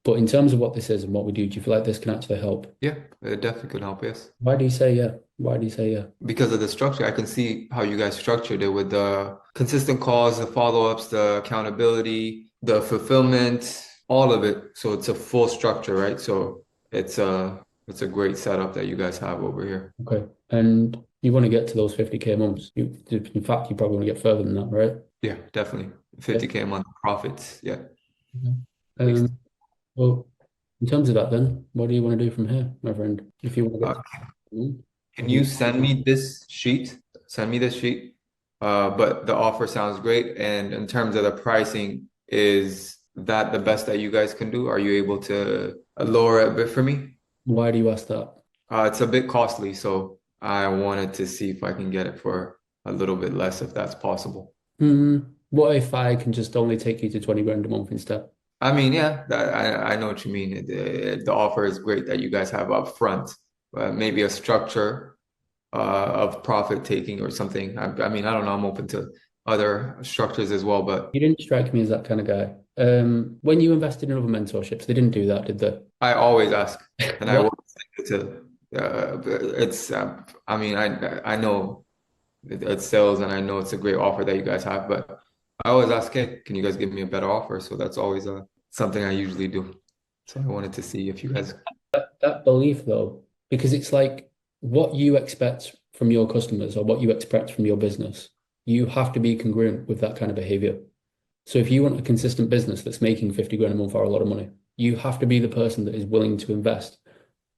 But in terms of what this is and what we do you feel like this can actually help? Yeah, it definitely could help, yes. Why do you say yeah? Why do you say yeah? Because of the structure, I can see how you guys structured it with the consistent calls, the follow-ups, the accountability, the fulfillment, all of it. So it's a full structure, right? So it's a great setup that you guys have over here. Okay. And you want to get to those 50K months. In fact, you probably want to get further than that, right? Yeah, definitely. Yeah. 50K a month profits. Yeah, at Mhm. least. Well, in terms of that, then, what do you want to do from here, my friend? If you want to Uh, get to, can you send me this sheet? Send me this sheet. But the offer sounds great. And in terms of the pricing, is that the best that you guys can do? Are you able to lower it a bit for me? why do you ask that? It's a bit costly, so I wanted to see if I can get it for a little bit less, if that's possible. What if I can just only take you to 20 grand a month instead? I mean, yeah, I know what you mean. The offer is great that you guys have up front, maybe a structure of profit taking or something. I mean, I don't know. I'm open to other structures as well, but You didn't strike me as that kind of guy. When you invested in other mentorships, they didn't do that, did they? I always ask, and I What? will send it to. It's. I mean, I know it's sales, and I know it's a great offer that you guys have, but I always ask, hey, can you guys give me a better offer? So that's always something I usually do. So I wanted to see if you guys. That belief, though, because it's like what you expect from your customers or what you expect from your business, you have to be congruent with that kind of behavior. So if you want a consistent business that's making 50 grand a month or a lot of money, you have to be the person that is willing to invest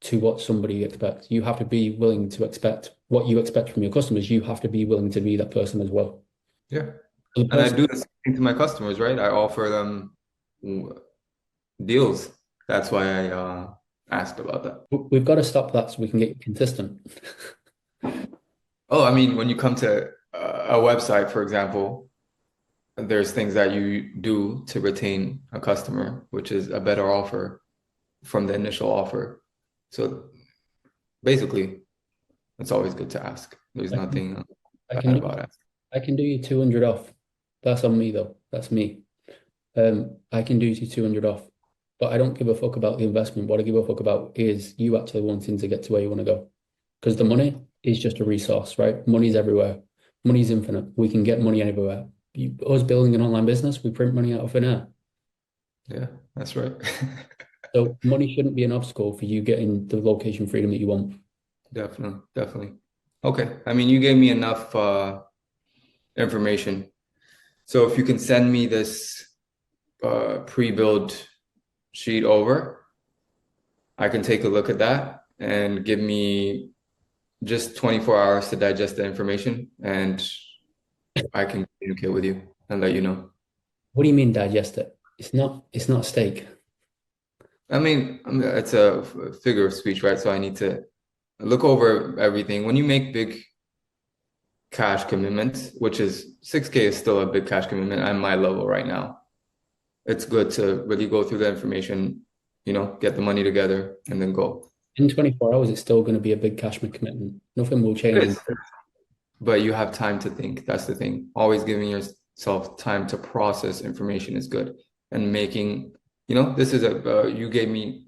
to what somebody expects. You have to be willing to expect what you expect from your customers. You have to be willing to be that person as well. Yeah. So the And I person, do the same thing to my customers, right? I offer them deals. That's why I asked about that. we've got to stop that so we can get consistent. Oh, I mean, when you come to a website, for example, there's things that you do to retain a customer, which is a better offer from the initial offer. So basically, it's always good to ask. There's I can, nothing I can bad do, about asking. I can do you 200 off. That's on me though. That's me. I can do you 200 off, but I don't give a fuck about the investment. What I give a fuck about is you actually wanting to get to where you want to go. Because the money is just a resource, right? Money's everywhere. Money's infinite. We can get money anywhere. Us building an online business, we print money out of thin air. Yeah, that's right. So money shouldn't be an obstacle for you getting the location freedom that you want. Definitely, definitely. Okay. I mean, you gave me enough information. So if you can send me this pre-build sheet over, I can take a look at that and give me just 24 hours to digest the information, and I can communicate with you and let you know. What do you mean digest it? It's not steak. I mean, it's a figure of speech, right? So I need to look over everything. When you make big cash commitments, which is 6K is still a big cash commitment at my level right now. It's good to really go through the information, get the money together and then go. In 24 hours, it's still going to be a big cash commitment. Nothing will It change. is. But you have time to think. That's the thing. Always giving yourself time to process information is good. And making, this is you gave me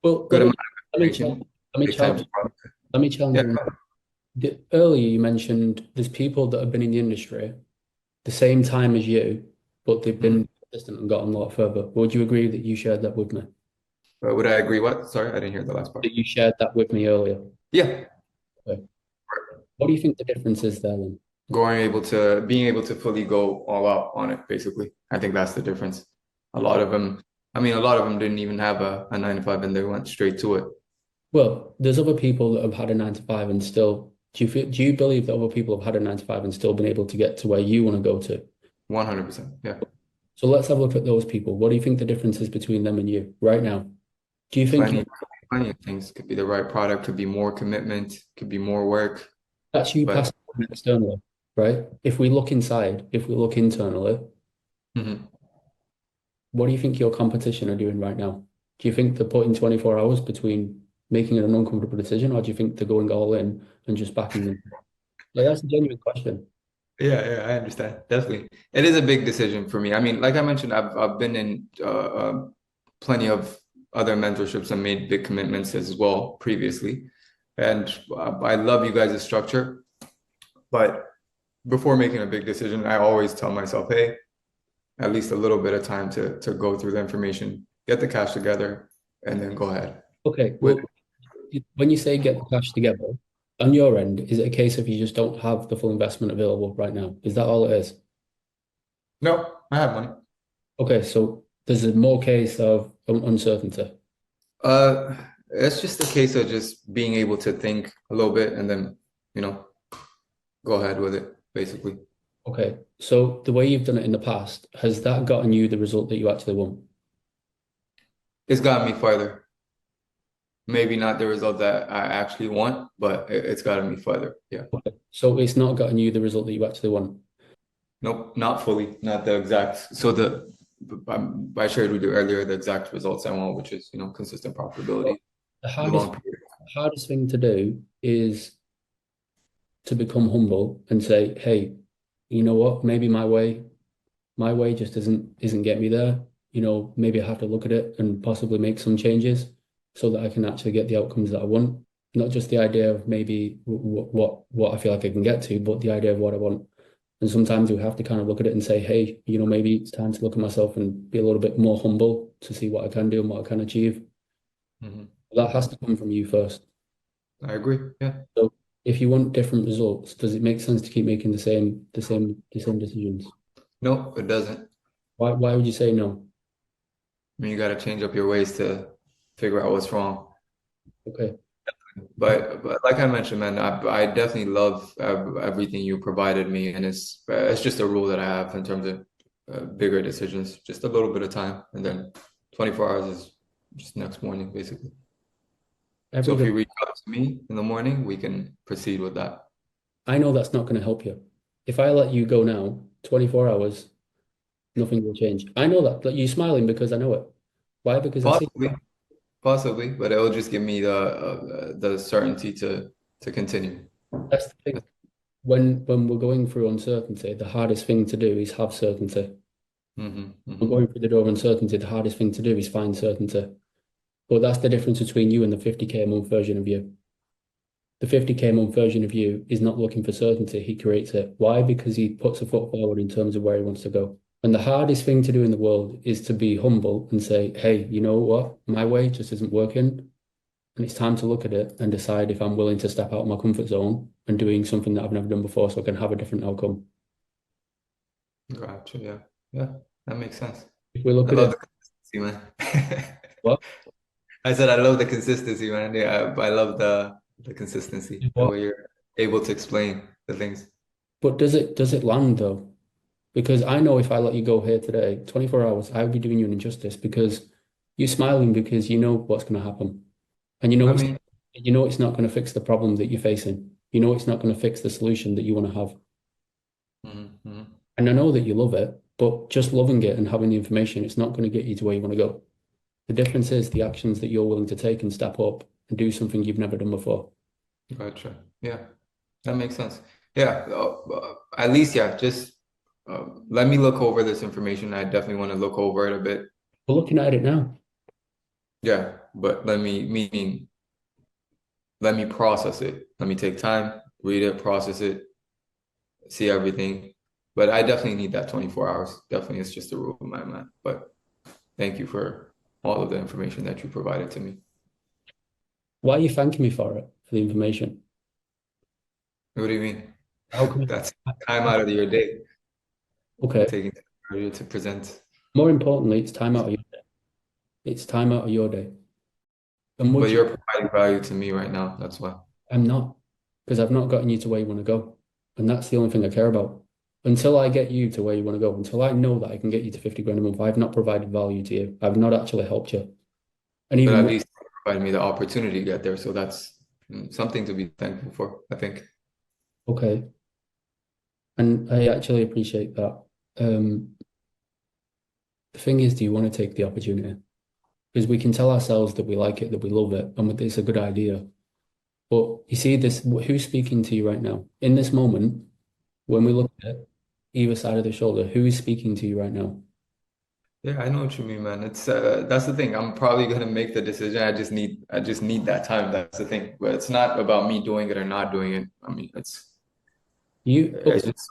Well, good amount of let me challenge, information. let me Take time challenge, to process. let me challenge Yeah. you. Earlier, you mentioned there's people that have been in the industry the same time as you, but they've Mhm. been consistent and gotten a lot further. Would you agree that you shared that with me? Would I agree? What? Sorry, I didn't hear the last part. That you shared that with me earlier. Yeah. Okay. What do you think the difference is there then? Being able to fully go all out on it, basically. I think that's the difference. A lot of them, I mean, a lot of them didn't even have a 9 to 5 and they went straight to it. Well, there's other people that have had a 9 to 5 and still. Do you believe that other people have had a 9 to 5 and still been able to get to where you want to go to? 100%. Yeah. So let's have a look at those people. What do you think the difference is between them and you right now? Do you think Plenty, plenty of things. Could be the right product, could be more commitment, could be more work. that's you But passing externally, right? If we look inside, if we look internally, mhm. what do you think your competition are doing right now? Do you think they're putting 24 hours between making an uncomfortable decision, or do you think they're going all in and just backing them? Like, that's a genuine question. Yeah, I understand. Definitely. It is a big decision for me. I mean, like I mentioned, I've been in plenty of other mentorships and made big commitments as well previously. And I love you guys' structure, but before making a big decision, I always tell myself, hey, at least a little bit of time to go through the information, get the cash together, and then go ahead. Okay, With well, when you say get the cash together, on your end, is it a case of you just don't have the full investment available right now? Is that all it is? no, I have money. Okay, so there's a more case of uncertainty. Uh, it's just a case of just being able to think a little bit and then, you know, go ahead with it, basically. Okay, so the way you've done it in the past, has that gotten you the result that you actually want? It's gotten me farther. Maybe not the result that I actually want, but it's gotten me farther. Yeah. Okay. So it's not gotten you the result that you actually want. Nope, not fully, not the exact. So I shared with you earlier the exact results I want, which is, consistent profitability, The the hardest long period. hardest thing to do is to become humble and say, hey, you know what? Maybe my way just isn't getting me there. Maybe I have to look at it and possibly make some changes so that I can actually get the outcomes that I want. Not just the idea of maybe what I feel like I can get to, but the idea of what I want. And sometimes we have to kind of look at it and say, hey, maybe it's time to look at myself and be a little bit more humble to see what I can do and what I can achieve. Hmm. That has to come from you first. I agree. Yeah. So if you want different results, does it make sense to keep making the same decisions? No, it doesn't. Why would you say no? I mean, you got to change up your ways to figure out what's wrong. Okay. But like I mentioned, man, I definitely love everything you provided me, and it's just a rule that I have in terms of bigger decisions. Just a little bit of time, and then 24 hours is just next morning, basically. So if Everybody, you reach out to me in the morning, we can proceed with that. I know that's not going to help you. If I let you go now, 24 hours, nothing will change. I know that, but you're smiling because I know it. Why? Because I see. Possibly, possibly, but it will just give me the certainty to continue. That's the thing. When we're going through uncertainty, the hardest thing to do is have certainty. Hmm. When Hmm. going through the door of uncertainty, the hardest thing to do is find certainty. But that's the difference between you and the 50K a month version of you. The 50K a month version of you is not looking for certainty, he creates it. Why? Because he puts a foot forward in terms of where he wants to go. And the hardest thing to do in the world is to be humble and say, hey, you know what? My way just isn't working. And it's time to look at it and decide if I'm willing to step out of my comfort zone and doing something that I've never done before so I can have a different outcome. Gotcha. Yeah. Yeah. That makes sense. If we I look at love it, the consistency, man. what? I said I love the consistency, man. Yeah, I love the consistency, the What? way you're able to explain the things. But does it land though? Because I know if I let you go here today, 24 hours, I would be doing you an injustice because you're smiling because you know what's going to happen. And I mean, you know it's not going to fix the problem that you're facing. You know it's not going to fix the solution that you want to have. mhm, mhm. And I know that you love it, but just loving it and having the information, it's not going to get you to where you want to go. The difference is the actions that you're willing to take and step up and do something you've never done before. Gotcha. Yeah, that makes sense. Yeah, at least, yeah, just let me look over this information. I definitely want to look over it a bit. We're looking at it now. Yeah, but meaning, let me process it. Let me take time, read it, process it, see everything. But I definitely need that 24 hours. Definitely, it's just a rule of my mind. But thank you for all of the information that you provided to me. Why are you thanking me for it, for the information? What do you mean? How come? That's time out of your day. I'm Okay. taking time for you to present. More importantly, it's time out of your day. It's time out of your day. And But would you? you're providing value to me right now. That's why. I'm not, because I've not gotten you to where you want to go. And that's the only thing I care about. Until I get you to where you want to go, until I know that I can get you to 50 grand a month, I've not provided value to you. I've not actually helped you. And But even at more, least you provided me the opportunity to get there. So that's something to be thankful for, I think. okay. And I actually appreciate that. Um, the thing is, do you want to take the opportunity? Because we can tell ourselves that we like it, that we love it, and that it's a good idea. But you see this, who's speaking to you right now? In this moment, when we look at either side of the shoulder, who is speaking to you right now? Yeah, I know what you mean, man. It's that's the thing. I'm probably gonna make the decision. I just need that time. That's the thing. But it's not about me doing it or not doing it. I mean, it's Okay, just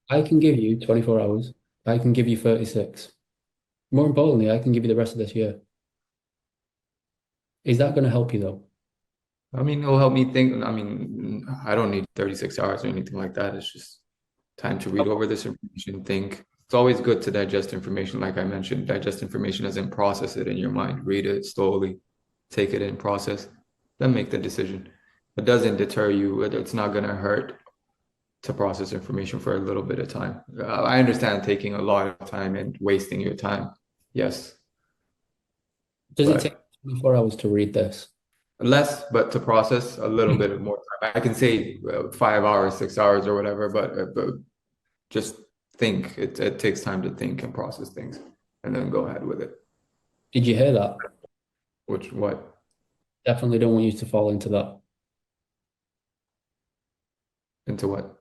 I can give you 24 hours. I can give you 36. More importantly, I can give you the rest of this year. Is that going to help you though? I mean, it'll help me think. I mean, I don't need 36 hours or anything like that. It's just time to read over this information, think. It's always good to digest information, like I mentioned. Digest information as in process it in your mind, read it slowly, take it in, process, then make the decision. It doesn't deter you. It's not going to hurt to process information for a little bit of time. I understand taking a lot of time and wasting your time. Yes, Does it take but 24 hours to read this? less, but to process a little bit of more time. I can say 5 hours, 6 hours, or whatever, but just think. It takes time to think and process things, and then go ahead with it. Did you hear that? Which what Definitely don't want you to fall into that. into what?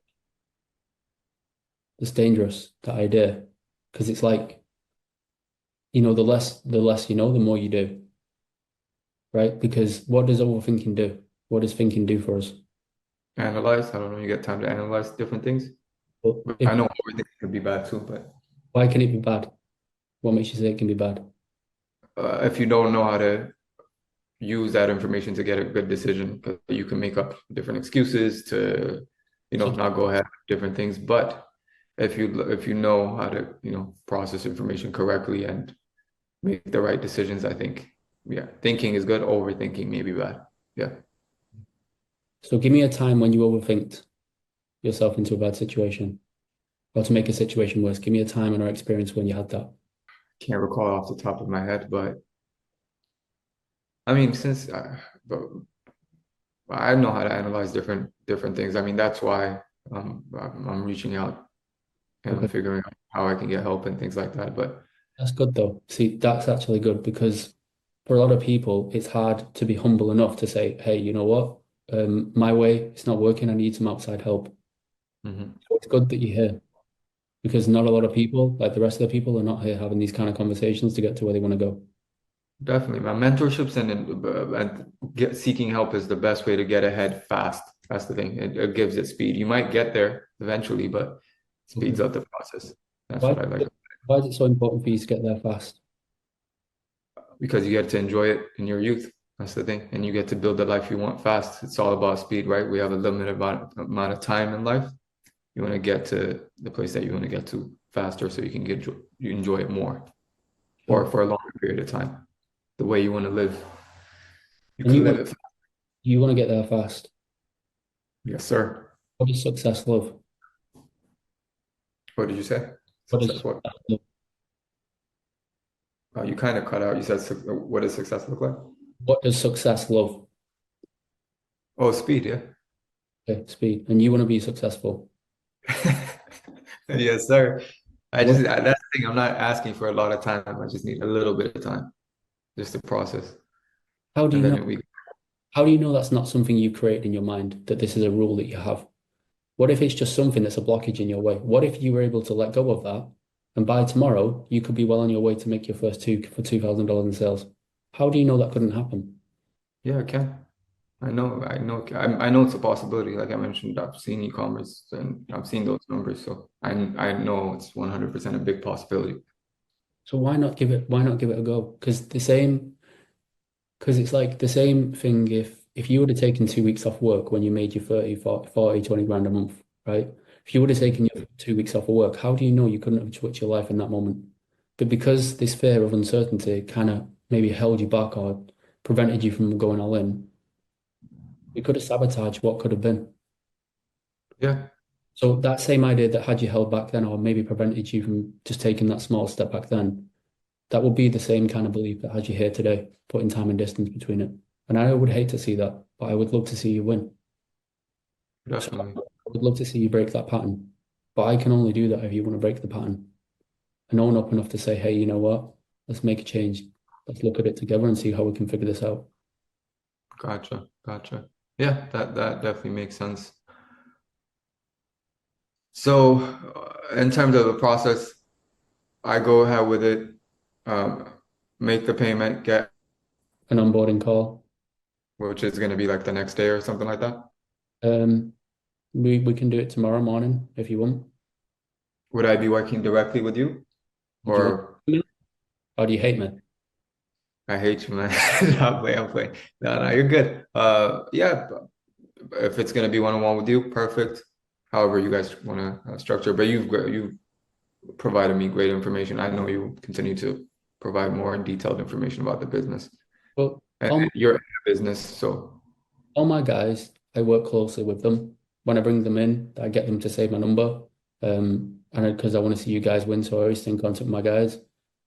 It's dangerous, that idea. Because it's like, the less you know, the more you do, right? Because what does overthinking do? What does thinking do for us? Analyze. I don't know. You get time to analyze different things. But But if I know everything could be bad too, but why can it be bad? What makes you say it can be bad? if you don't know how to use that information to get a good decision, because you can make up different excuses to, So, not go ahead with different things. But if you know how to, process information correctly and make the right decisions, I think, yeah, thinking is good. Overthinking may be bad. Yeah. so give me a time when you overthinked yourself into a bad situation, or to make a situation worse. Give me a time in our experience when you had that. Can't recall off the top of my head, but I mean, but I know how to analyze different things. I mean, that's why I'm reaching out Okay. and figuring out how I can get help and things like that. But That's good though. See, that's actually good because for a lot of people, it's hard to be humble enough to say, hey, you know what? My way, it's not working. I need some outside help. mhm. So it's good that you're here because not a lot of people, like the rest of the people, are not here having these kind of conversations to get to where they want to go. Definitely, man. Mentorships and seeking help is the best way to get ahead fast. That's the thing. It gives it speed. You might get there eventually, but it speeds Okay. up the process. That's Why, what I like why is it so important for you to get there fast? because you get to enjoy it in your youth. That's the thing, and you get to build the life you want fast. It's all about speed, right? We have a limited amount of time in life. You want to get to the place that you want to get to faster, so you can you enjoy it more, or Sure. for a longer period of time. The way you want to live, you And can live it. you want to get there fast. Yes, sir. What does success love? What did you say? What does Success what? You kind of cut out. You said, what does success look like? what does success love? Oh, speed, yeah. Okay, speed. And you want to be successful. Yes, sir. What That's the thing. I'm not asking for a lot of time. I just need a little bit of time just to process. how do And you know then we, how do you know that's not something you created in your mind, that this is a rule that you have? What if it's just something that's a blockage in your way? What if you were able to let go of that and by tomorrow you could be well on your way to make your first two for $2,000 in sales? How do you know that couldn't happen? yeah, I can. I know it's a possibility. Like I mentioned, I've seen e-commerce and I've seen those numbers. So I know it's 100% a big possibility. So why not give it a go? Because it's like the same thing if you would have taken 2 weeks off work when you made your 30, 40, 20 grand a month, right? If you would have taken your 2 weeks off of work, how do you know you couldn't have switched your life in that moment? But because this fear of uncertainty kind of maybe held you back or prevented you from going all in, it could have sabotaged what could have been. Yeah, So that same idea that had you held back then, or maybe prevented you from just taking that small step back then, that would be the same kind of belief that has you here today, putting time and distance between it. And I would hate to see that, but I would love to see you win. So definitely. I would love to see you break that pattern. But I can only do that if you want to break the pattern and own up enough to say, hey, you know what? Let's make a change. Let's look at it together and see how we can figure this out. Gotcha. Gotcha. Yeah, that definitely makes sense. So, in terms of the process, I go ahead with it, um, make the payment, get, An onboarding call. which is going to be like the next day or something like that. Um, we can do it tomorrow morning if you want. Would I be working directly with you? Did you want Or me? Or do you hate me? I hate you, man. I'm playing. No, no, you're good. Yeah, if it's gonna be one-on-one with you, perfect. However you guys want to structure, but you've provided me great information. I know you continue to provide more and detailed information about the business. Well, And all you're in the business, so all my guys, I work closely with them. When I bring them in, I get them to save my number. And because I want to see you guys win, so I always stay in contact with my guys.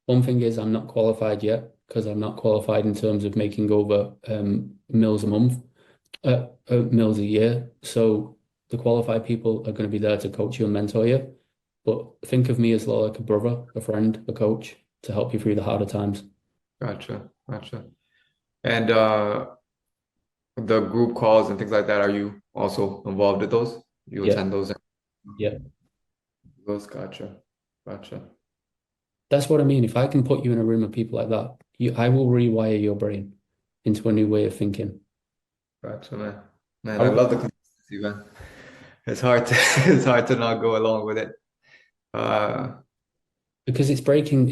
One thing is I'm not qualified yet because I'm not qualified in terms of making over mils a month, mils a year. So the qualified people are going to be there to coach you and mentor you. But think of me as like a brother, a friend, a coach to help you through the harder times. gotcha, gotcha. And the group calls and things like that, are you also involved with those? You Yeah, attend those? yeah. Those, gotcha, gotcha, That's what I mean. If I can put you in a room of people like that, I will rewire your brain into a new way of thinking. gotcha, man. Man, I How- love the consistency, man. It's hard to it's hard to not go along with it. Uh, Because it's breaking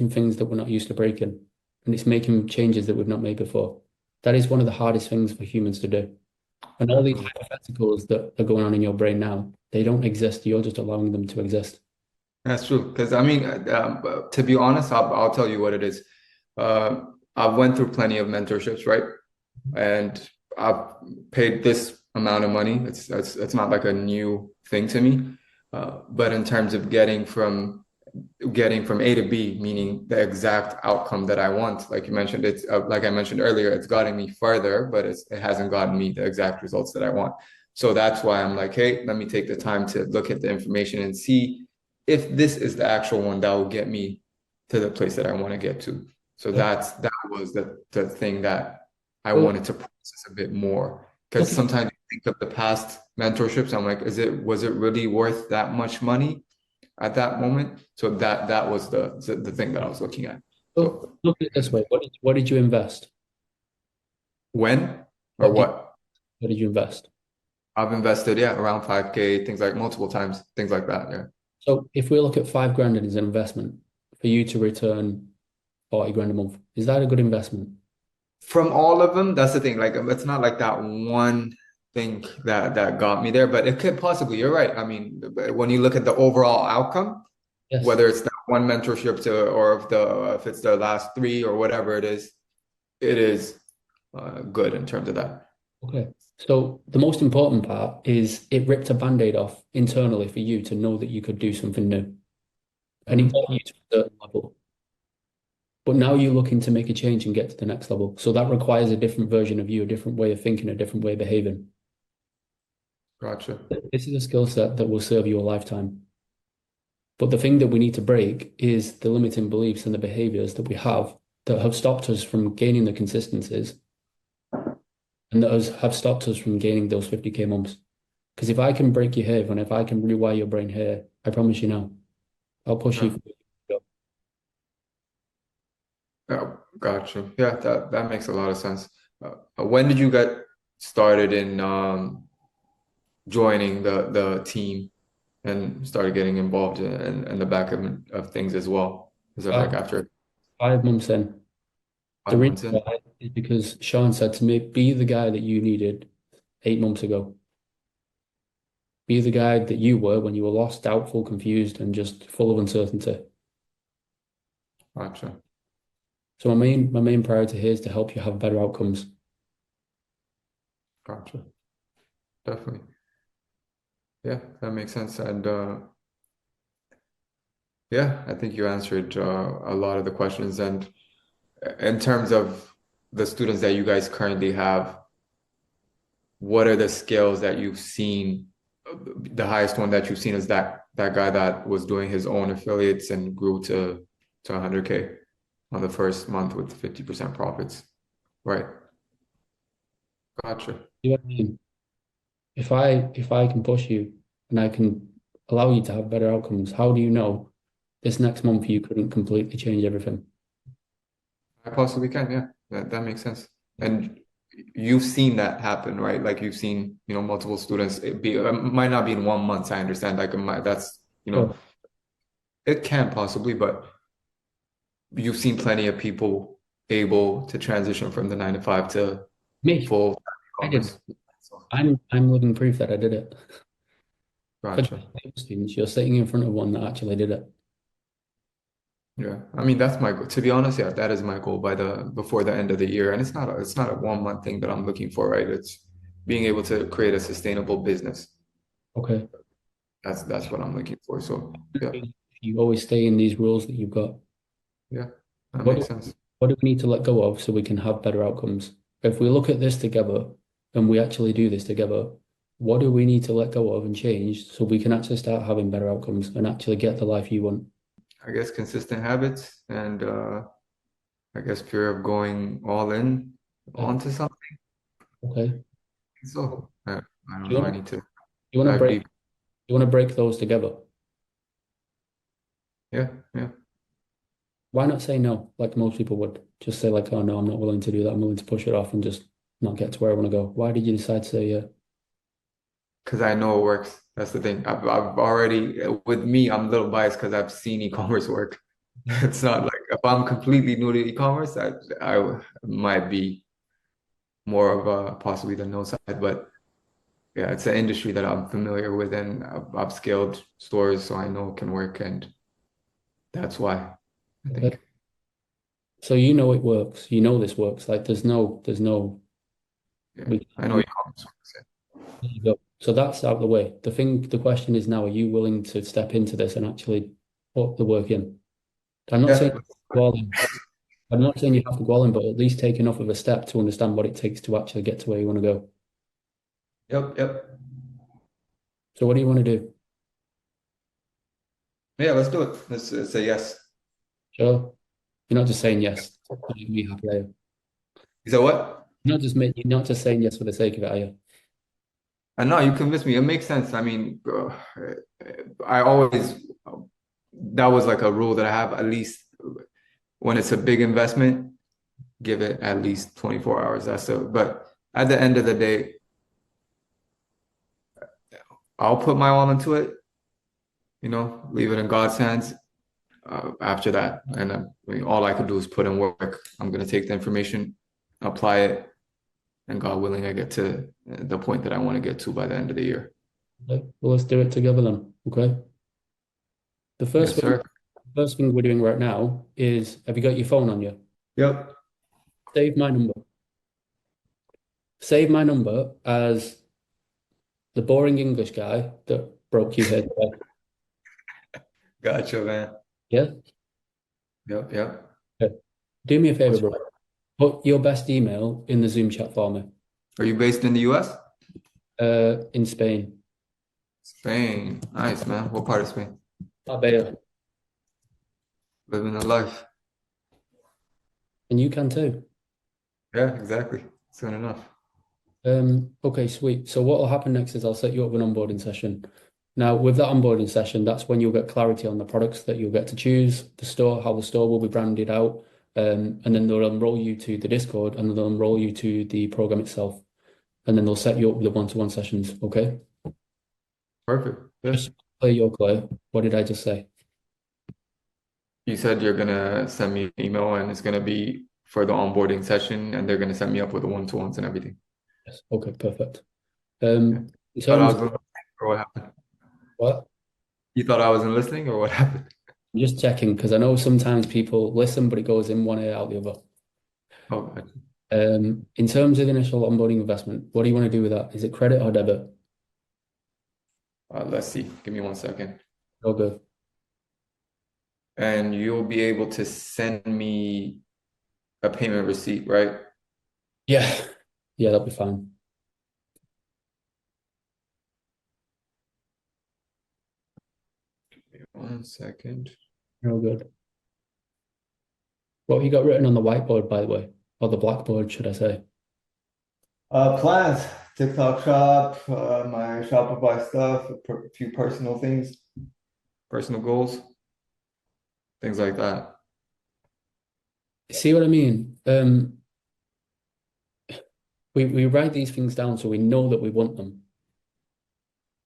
things that we're not used to breaking, and it's making changes that we've not made before. That is one of the hardest things for humans to do. And all these definitely. hypotheticals that are going on in your brain now, they don't exist. You're just allowing them to exist. That's true. Because I mean, to be honest, I'll tell you what it is. I've went through plenty of mentorships, right? And I've paid this amount of money. It's not like a new thing to me. But in terms of getting from A to B, meaning the exact outcome that I want, like you mentioned, it's like I mentioned earlier, it's gotten me further, but it hasn't gotten me the exact results that I want. So that's why I'm like, hey, let me take the time to look at the information and see if this is the actual one that will get me to the place that I want to get to. So Look, that was the thing that I well, wanted to process a bit more. Because look at sometimes you think of the past mentorships, I'm like, was it really worth that much money at that moment? So that was the thing that I was looking at. So look at it this way. What did you invest? when or What did what? what did you invest? I've invested, yeah, around 5K, things like multiple times, things like that. Yeah. So if we look at 5 grand as an investment for you to return 40 grand a month, is that a good investment? From all of them, that's the thing. Like it's not like that one thing that got me there, but it could possibly, you're right. I mean, when you look at the overall outcome, Yes. whether it's that one mentorship to or if it's the last three or whatever it is good in terms of that. Okay. So the most important part is it ripped a band-aid off internally for you to know that you could do something new. And it got Mhm. you to a certain level. But now you're looking to make a change and get to the next level. So that requires a different version of you, a different way of thinking, a different way of behaving. Gotcha. This is a skill set that will serve you a lifetime. But the thing that we need to break is the limiting beliefs and the behaviors that have stopped us from gaining the consistencies and have stopped us from gaining those 50K months. Because if I can break your here, and if I can rewire your brain here, I promise you now, I'll push you. Yeah. Yeah, gotcha. Yeah, that makes a lot of sense. When did you get started in joining the team and started getting involved in the back of things as well? Is it like Five, after 5 months in. The five reason months in? why is because Sean said to me, be the guy that you needed 8 months ago. Be the guy that you were when you were lost, doubtful, confused, and just full of uncertainty. Gotcha. So my main priority here is to help you have better outcomes. Gotcha. Definitely. Yeah, that makes sense. And yeah, I think you answered a lot of the questions. And in terms of the students that you guys currently have, what are the skills that you've seen? The highest one that you've seen is that guy that was doing his own affiliates and grew to 100K on the first month with 50% profits. Right. Gotcha. You know what I mean? If I can push you and I can allow you to have better outcomes, how do you know this next month you couldn't completely change everything. I possibly can, yeah. That makes sense. And you've seen that happen, right? Like you've seen, multiple students it might not be in 1 month, I understand. Like that's, Sure. it can possibly, but you've seen plenty of people able to transition from the 9 to 5 to Me, full I did. e-commerce. So, I'm living proof that I did it. For gotcha. students, you're sitting in front of one that actually did it. Yeah. I mean, that's my goal. To be honest, yeah, that is my goal before the end of the year. And it's not a 1 month thing that I'm looking for, right? It's being able to create a sustainable business. Okay. That's what I'm looking for. So yeah, You always stay in these rules that you've got. yeah, that What makes do, sense. what do we need to let go of so we can have better outcomes? If we look at this together and we actually do this together, what do we need to let go of and change so we can actually start having better outcomes and actually get the life you want? I guess consistent habits and I guess fear of going all in Okay. onto something. Okay. So I don't Do you know. I want to need to you want to dive break deep. you want to break those together? Yeah, yeah. Why not say no, like most people would? Just say like, oh no, I'm not willing to do that. I'm willing to push it off and just not get to where I want to go. Why did you decide to say yeah? Because I know it works. That's the thing. I've already with me. I'm a little biased because I've seen e-commerce work. It's not like if I'm completely new to e-commerce, I might be more of a possibly the no side, but yeah, it's an industry that I'm familiar with and I've scaled stores, so I know it can work, and that's why I Okay. think. So you know it works. You know this works. Like there's no Yeah, we I know e-commerce works. there you go. So that's out of the way. The question is now, are you willing to step into this and actually put the work in? I'm not saying Yeah. go all in. I'm not saying you have to go all in, but at least take enough of a step to understand what it takes to actually get to where you want to go. Yep. Yep. So what do you want to do? Yeah, let's do it. Let's say yes. Sure. You're not just saying yes. To make me happy, are you? You said what? You're not just saying yes for the sake of it, are you? I know you convinced me. It makes sense. I mean, I always that was like a rule that I have at least when it's a big investment, give it at least 24 hours. But at the end of the day, I'll put my all into it, leave it in God's hands after that. And I mean, all I could do is put in work. I'm going to take the information, apply it, and God willing, I get to the point that I want to get to by the end of the year. Okay. Well, let's do it together then. Okay. The first Yes, thing, sir. first thing we're doing right now is, have you got your phone on you? Yep. Save my number. Save my number as the boring English guy that broke you here today. Gotcha, man. Yeah. Yep, yep. Okay. Do me a favor, What's bro. Put your best email in the Zoom chat for me. Are you based in the US? In Spain. Spain. Nice, man. What part of Spain? Marbella. Living the life. And you can too. Yeah, exactly. Soon enough. Okay, sweet. So what will happen next is I'll set you up with an onboarding session. Now, with that onboarding session, that's when you'll get clarity on the products that you'll get to choose, the store, how the store will be branded out, and then they'll enroll you to the Discord and they'll enroll you to the program itself. And then they'll set you up with the one-to-one sessions. Okay. Perfect. Yeah. Just play your clear. What did I just say? You said you're gonna send me an email and it's gonna be for the onboarding session and they're gonna set me up with the one-to-ones and everything. Yes. Okay, perfect. Yeah. In Thought I terms was of listening or what happened? what? You thought I wasn't listening or what happened? I'm just checking because I know sometimes people listen, but it goes in one ear out the other. Oh, gotcha. In terms of initial onboarding investment, what do you want to do with that? Is it credit or debit? Let's see. Give me 1 second. Oh, good. And you'll be able to send me a payment receipt, right? Yeah, yeah, that'll be fine. 1 second. Real good. What have you got written on the whiteboard, by the way? Or the blackboard, should I say? Plans, TikTok shop, my Shopify stuff, a few personal things, personal goals. things like that. See what I mean? We write these things down so we know that we want them.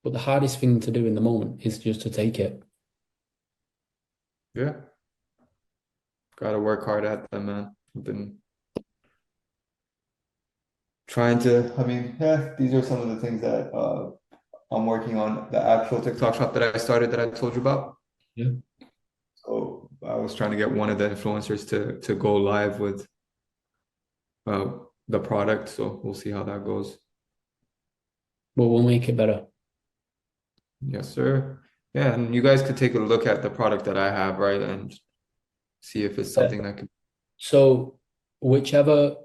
But the hardest thing to do in the moment is just to take it. Yeah, gotta work hard at them, man. I've been trying to, I mean, yeah, these are some of the things that I'm working on. The actual TikTok shop that I started that I told you about. Yeah. So I was trying to get one of the influencers to go live with uh, the product. So we'll see how that goes. But we'll make it better. Yes, sir. Yeah, and you guys could take a look at the product that I have, right, and see if it's Yeah. something that could. So whichever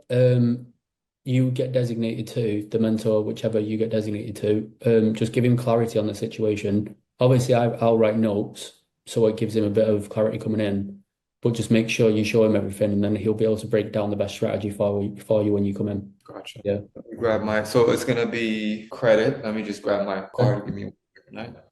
you get designated to, the mentor, whichever you get designated to, just give him clarity on the situation. Obviously, I'll write notes so it gives him a bit of clarity coming in, but just make sure you show him everything, and then he'll be able to break down the best strategy for you when you come in. Gotcha. Yeah. Let me grab my, so it's gonna be credit. Let me just grab my Yeah. card. Give me a minute.